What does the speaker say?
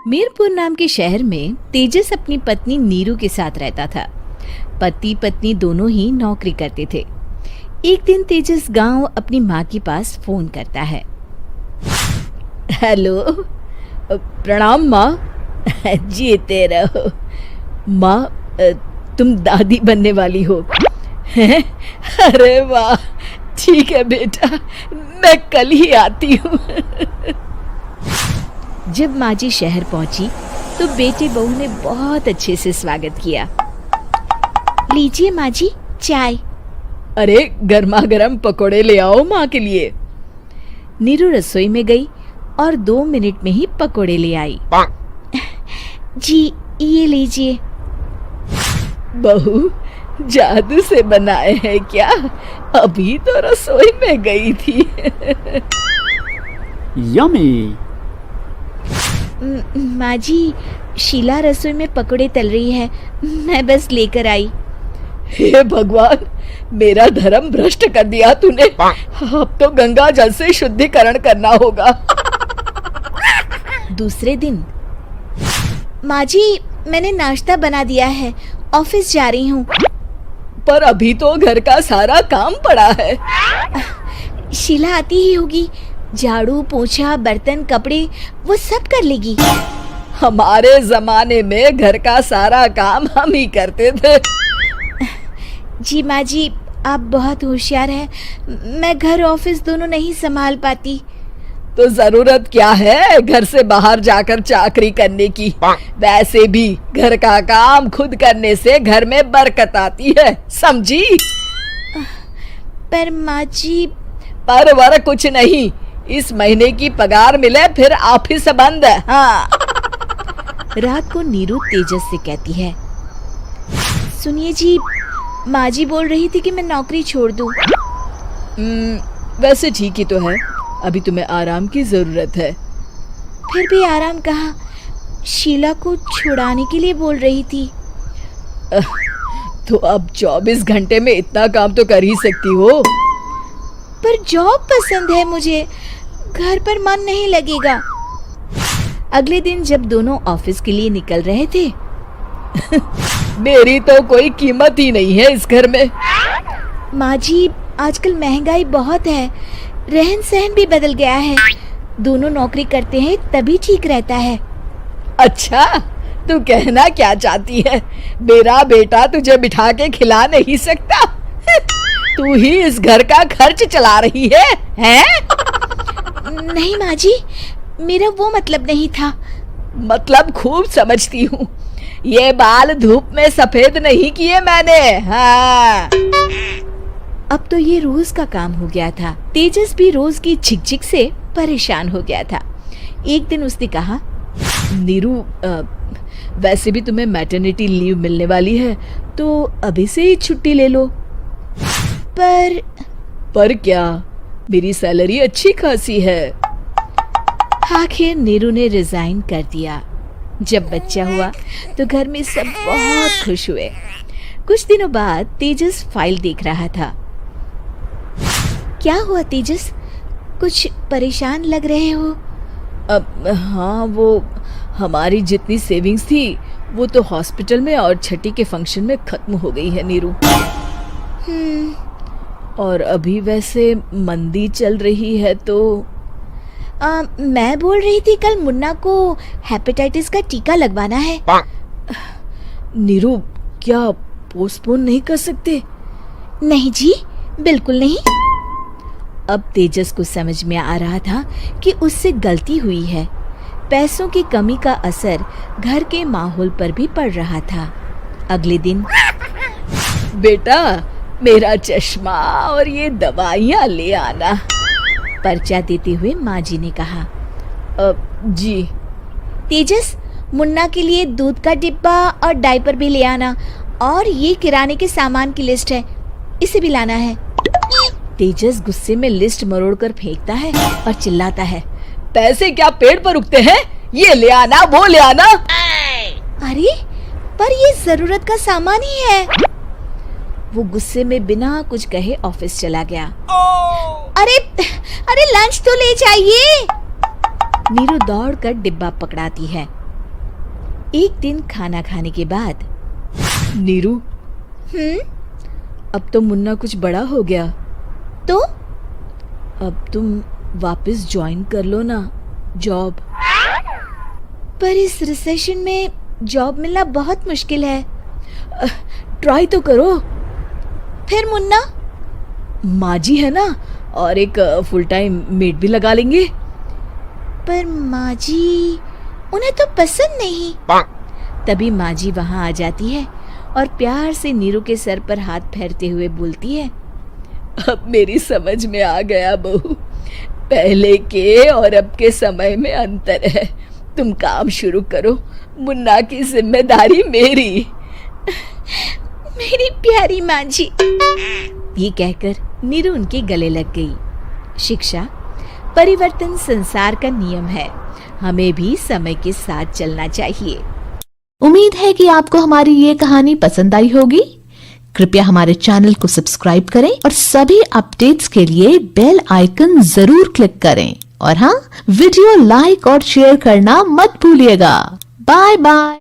मीरपुर नाम के शहर में तेजस अपनी पत्नी नीरू के साथ रहता था। पति पत्नी दोनों ही नौकरी करते थे। एक दिन तेजस गांव अपनी माँ के पास फोन करता है। हेलो, प्रणाम माँ। जीते रहो माँ, तुम दादी बनने वाली हो हैं? अरे वाह, ठीक है बेटा, मैं कल ही आती हूँ। जब माँ जी शहर पहुंची तो बेटे बहू ने बहुत अच्छे से स्वागत किया। लीजिए माँ जी, चाय। अरे गर्मा गर्म पकोड़े ले आओ माँ के लिए। नीरू रसोई में गई और 2 मिनट में ही पकोड़े ले आई। जी ये लीजिए। बहू जादू से बनाए हैं क्या? अभी तो रसोई में गई थी। यम्मी। माँ जी, शीला रसोई में पकोड़े तल रही है, मैं बस लेकर आई। हे भगवान, मेरा धर्म भ्रष्ट कर दिया तूने। अब तो गंगा जल से शुद्धिकरण करना होगा। दूसरे दिन, माँ जी मैंने नाश्ता बना दिया है, ऑफिस जा रही हूँ। पर अभी तो घर का सारा काम पड़ा है। शीला आती ही होगी, झाड़ू पोछा बर्तन कपड़े वो सब कर लेगी। हमारे जमाने में घर का सारा काम हम ही करते थे। जी माँ जी, आप बहुत होशियार हैं, मैं घर ऑफिस दोनों नहीं संभाल पाती। तो जरूरत क्या है घर से बाहर जाकर चाकरी करने की? वैसे भी घर का काम खुद करने से घर में बरकत आती है, समझी? पर माँ जी। पर वर कुछ नहीं, इस महीने की पगार मिले फिर ऑफिस बंद। हाँ। रात को नीरू तेजस से कहती है, सुनिए जी, माँ जी बोल रही थी कि मैं नौकरी छोड़ दूं। वैसे ठीक ही तो है, अभी तुम्हें आराम की जरूरत है। फिर भी आराम कहाँ, शीला को छुड़ाने के लिए बोल रही थी। तो अब 24 घंटे में इतना काम तो कर ही सकती हो। पर जॉब पसंद है मुझे, घर पर मन नहीं लगेगा। अगले दिन जब दोनों ऑफिस के लिए निकल रहे थे, मेरी तो कोई कीमत ही नहीं है इस घर में। माँ जी, आजकल महंगाई बहुत है, रहन सहन भी बदल गया है, दोनों नौकरी करते हैं तभी ठीक रहता है। अच्छा, तू कहना क्या चाहती है? मेरा बेटा तुझे बिठा के खिला नहीं सकता? तू ही इस घर का खर्च चला रही है, हैं? नहीं माँ जी, मेरा वो मतलब नहीं था। मतलब खूब समझती हूँ, ये बाल धूप में सफेद नहीं किए मैंने। हाँ। अब तो ये रोज का काम हो गया था। तेजस भी रोज की झिकझिक से परेशान हो गया था। एक दिन उसने कहा, नीरू, वैसे भी तुम्हें मैटरनिटी लीव मिलने वाली है, तो अभी से ही छुट्टी ले लो। पर क्या, मेरी सैलरी अच्छी खासी है। आखिर नीरू ने रिजाइन कर दिया। जब बच्चा हुआ तो घर में सब बहुत खुश हुए। कुछ दिनों बाद तेजस फाइल देख रहा था। क्या हुआ तेजस, कुछ परेशान लग रहे हो? हाँ, वो हमारी जितनी सेविंग्स थी वो तो हॉस्पिटल में और छठी के फंक्शन में खत्म हो गई है नीरू। और अभी वैसे मंदी चल रही है तो मैं बोल रही थी कल मुन्ना को हेपेटाइटिस का टीका लगवाना है। नीरू, क्या पोस्टपोन नहीं कर सकते? नहीं जी, बिल्कुल नहीं। अब तेजस को समझ में आ रहा था कि उससे गलती हुई है। पैसों की कमी का असर घर के माहौल पर भी पड़ रहा था। अगले दिन, बेटा मेरा चश्मा और ये दवाइयाँ ले आना, पर्चा देते हुए माँ जी ने कहा। जी। तेजस, मुन्ना के लिए दूध का डिब्बा और डायपर भी ले आना, और ये किराने के सामान की लिस्ट है, इसे भी लाना है। तेजस गुस्से में लिस्ट मरोड़कर फेंकता है और चिल्लाता है, पैसे क्या पेड़ पर उगते हैं? ये ले आना, वो ले आना। अरे पर ये जरूरत का सामान ही है। वो गुस्से में बिना कुछ कहे ऑफिस चला गया। अरे लंच तो ले जाइए। नीरू दौड़कर डिब्बा पकड़ाती है। एक दिन खाना खाने के बाद, नीरू, अब तो मुन्ना कुछ बड़ा हो गया, तो अब तुम वापस ज्वाइन कर लो ना जॉब। पर इस रिसेशन में जॉब मिलना बहुत मुश्किल है। ट्राई तो करो। फिर मुन्ना? माँ जी है ना, और एक फुल टाइम मेड भी लगा लेंगे। पर माँ जी, उन्हें तो पसंद नहीं। तभी माँ जी वहाँ आ जाती है और प्यार से नीरू के सर पर हाथ फेरते हुए बोलती है, अब मेरी समझ में आ गया बहू, पहले के और अब के समय में अंतर है। तुम काम शुरू करो, मुन्ना की जिम्मेदारी मेरी। मेरी प्यारी माँ जी। ये कहकर नीरू उनके गले लग गई। शिक्षा, परिवर्तन संसार का नियम है, हमें भी समय के साथ चलना चाहिए। उम्मीद है कि आपको हमारी ये कहानी पसंद आई होगी। कृपया हमारे चैनल को सब्सक्राइब करें और सभी अपडेट्स के लिए बेल आइकन जरूर क्लिक करें। और हाँ, वीडियो लाइक और शेयर करना मत भूलिएगा। Bye bye.